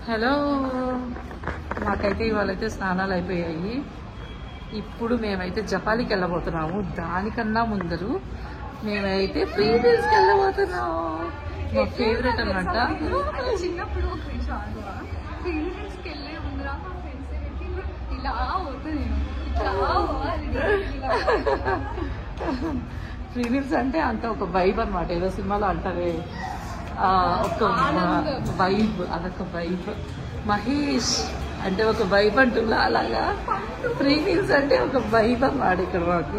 Hello, మాకైతే ఇవాళైతే స్నానాలు అయిపోయాయి. ఇప్పుడు మేమైతే జపాలికి వెళ్ళబోతున్నాము. దానికన్నా ముందరు మేమైతే ప్రీమియర్స్కి వెళ్ళబోతున్నాము. మా ఫేవరెట్ అన్నమాట. చిన్నప్పుడు ప్రీమియర్స్కి వెళ్ళే ముందర మా ఫ్రెండ్స్ ఇలా అవుతుంది. ప్రీమియర్స్ అంటే అంత ఒక వైబ్ అనమాట. ఏదో సినిమాలో అంటారే ఒక వైబ్, అదొక వైబ్. మహేష్ అంటే ఒక వైబ్ అంటున్నా, అలాగా ప్రీమియర్స్ అంటే ఒక వైబ్ అన్నమాట. ఇక్కడ మాకు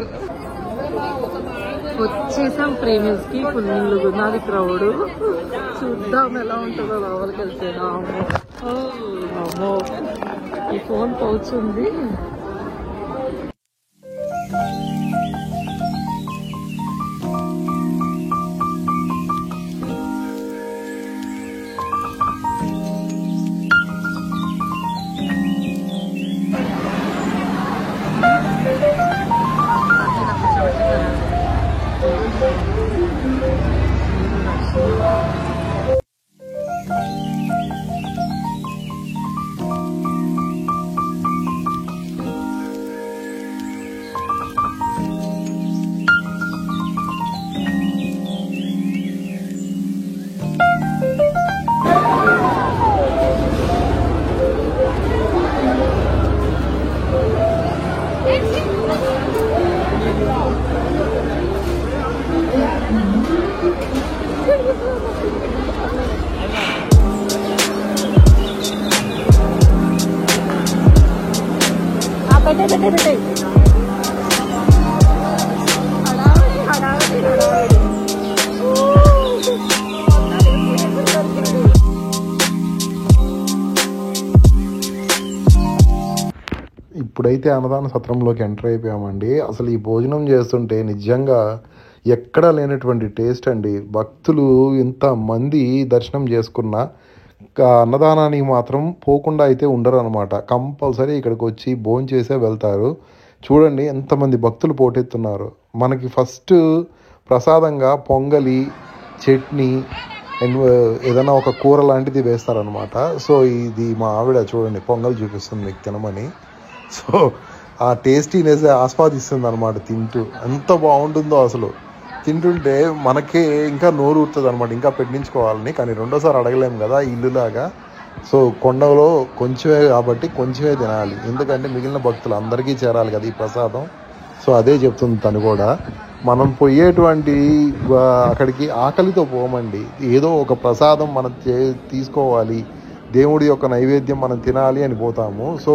వచ్చేసాం ప్రీమియర్స్కి. ఫుల్ ఉన్నది క్రౌడ్. చూద్దాం ఎలా ఉంటుందో లోపలికి వెళ్తే. అమ్మో, ఈ ఫోన్ పోతుంది. ఇప్పుడైతే అన్నదాన సత్రంలోకి ఎంటర్ అయిపోయామండి. అసలు ఈ భోజనం చేస్తుంటే నిజంగా ఎక్కడా లేనటువంటి టేస్ట్ అండి. భక్తులు ఇంతమంది దర్శనం చేసుకున్నా అన్నదానానికి మాత్రం పోకుండా అయితే ఉండరు అనమాట. కంపల్సరీ ఇక్కడికి వచ్చి భోజనం చేసే వెళ్తారు. చూడండి ఎంతమంది భక్తులు పోటెత్తున్నారు. మనకి ఫస్ట్ ప్రసాదంగా పొంగలి, చట్నీ అండ్ ఏదైనా ఒక కూర లాంటిది వేస్తారనమాట. సో ఇది మా ఆవిడ చూడండి పొంగల్ చూపిస్తుంది మీకు తినమని. సో ఆ టేస్టీనెస్ ఆస్వాదిస్తుంది అనమాట తింటూ. ఎంత బాగుంటుందో అసలు. తింటుంటే మనకే ఇంకా నోరు ఊరుతుంది అనమాట, ఇంకా పెట్టించుకోవాలని. కానీ రెండోసారి అడగలేము కదా ఇల్లులాగా. సో కొండలో కొంచెమే కాబట్టి కొంచెమే తినాలి, ఎందుకంటే మిగిలిన భక్తులు అందరికీ చేరాలి కదా ఈ ప్రసాదం. సో అదే చెప్తుంది తను కూడా. మనం పోయేటువంటి అక్కడికి ఆకలితో పోమండి. ఏదో ఒక ప్రసాదం మనం తీసుకోవాలి, దేవుడి యొక్క నైవేద్యం మనం తినాలి అని పోతాము. సో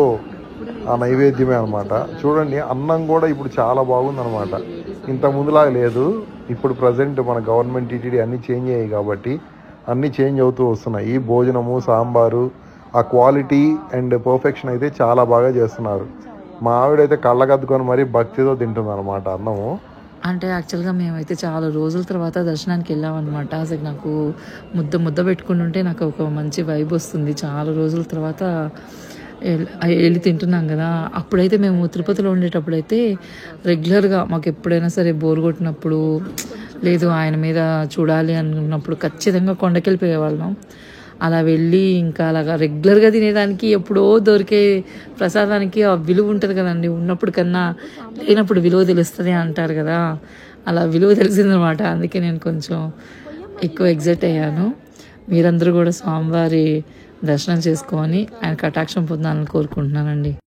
ఆ నైవేద్యమే అనమాట. చూడండి అన్నం కూడా ఇప్పుడు చాలా బాగుందనమాట. ఇంత ముందులాగా లేదు. ఇప్పుడు ప్రజెంట్ మన గవర్నమెంట్ టీటీడీ అన్నీ చేంజ్ అయ్యాయి కాబట్టి అన్నీ చేంజ్ అవుతూ వస్తున్నాయి. ఈ భోజనము, సాంబారు, ఆ క్వాలిటీ అండ్ పర్ఫెక్షన్ అయితే చాలా బాగా చేస్తున్నారు. మా ఆవిడైతే కళ్ళగద్దుకొని మరీ భక్తితో తింటుంది అనమాట అన్నము. అంటే యాక్చువల్గా మేమైతే చాలా రోజుల తర్వాత దర్శనానికి వెళ్ళామన్నమాట. అసలు నాకు ముద్ద పెట్టుకుంటుంటే నాకు ఒక మంచి వైబ్ వస్తుంది. చాలా రోజుల తర్వాత వెళ్ళి తింటున్నాం కదా. అప్పుడైతే మేము తిరుపతిలో ఉండేటప్పుడు అయితే రెగ్యులర్గా మాకు ఎప్పుడైనా సరే బోర్ కొట్టినప్పుడు, లేదు ఆయన మీద చూడాలి అనుకున్నప్పుడు ఖచ్చితంగా కొండకెళ్ళిపోయేవాళ్ళం. అలా వెళ్ళి ఇంకా అలాగా రెగ్యులర్గా తినేదానికి ఎప్పుడో దొరికే ప్రసాదానికి ఆ విలువ ఉంటుంది కదండి. ఉన్నప్పుడు కన్నా లేనప్పుడు విలువ తెలుస్తుంది అంటారు కదా. అలా విలువ తెలిసిందనమాట. అందుకే నేను కొంచెం ఎక్కువ ఎగ్జైట్ అయ్యాను. మీరందరూ కూడా స్వామివారి దర్శనం చేసుకొని ఆయన కటాక్షం పొందాలని కోరుకుంటున్నానండి.